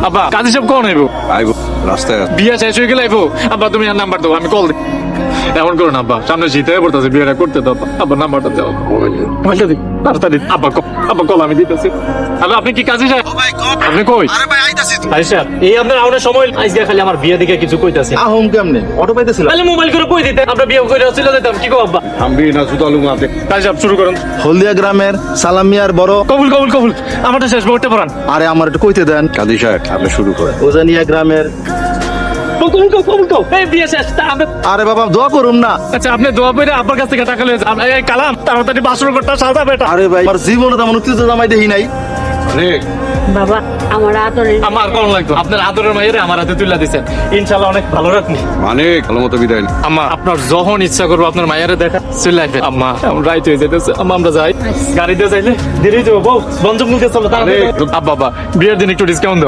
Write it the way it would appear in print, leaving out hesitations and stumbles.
আব্বা কাজী সব কখন আইবো? আইবো রাস্তায় বিয়া শেষ হয়ে গেলে আইবো। আব্বা তুমি আর নাম্বার দাও, আমি কল দিই। এমন করো না আব্বা, সামনে শীতে পড়তেছে, বিয়েটা করতে দাও। আব্বা নাম্বারটা দাও, মোবাইলটা দিই তাড়াতাড়ি। আব্বা কল আমি দিতেছি। হ্যালো, আপনি কি কাজী সাহেব? আপনি কই? ভাই সাহেব, এই আপনার আউনের সময় আজকে খালি আমার বিয়ে দিকে কিছু কইতাছে। আহম কেমনে অটো পাইতেছিল তাহলে মোবাইল করে কই দিতে, আমরা বিয়ে করে চলে যেতাম। কি কো আব্বা? থামবি না জুতালু মাতে। কাজী সাহেব শুরু করুন। হলদিয়া গ্রামের সালামিয়ার বড় কবুল কবুল কবুল, আমারটা শেষ করতে পারেন। আরে আমার একটু কইতে দেন। কাজী সাহেব আপনি শুরু করেন। ওজানিয়া গ্রামের কবুল কও। এই বিয়ে শেষ। আরে বাবা দোয়া করুন না। আচ্ছা, আপনি দোয়া করে আব্বার কাছ থেকে টাকা লয়ে যান। এই কালাম তাড়াতাড়ি 500 করতে সাজা বেটা। আরে ভাই আমার জীবনে তেমন উত্তেজ জামাই দেখি নাই। অনেক বাবা আমার আদরে আমার কোন লাগতো, আপনার আদরের মাইরে আমার হাতে তুলে দিয়েছেন। ইনশাআল্লাহ অনেক ভালো রাখনি। মানে ভালো মতো বিদায় নিন। আম্মা, আপনার যখন ইচ্ছা করবো আপনার মায়ের দেখা চলে আসবেন। আম্মা এখন রাইট হয়ে যেতেছে, আম্মা আমরা যাই। গাড়িতে যাইলে দেরি যাবো, বউ বঞ্জম মুখে চলো তাড়াতাড়ি। আব্বা বিয়ের দিন একটু ডিসকাউন্ট দাও।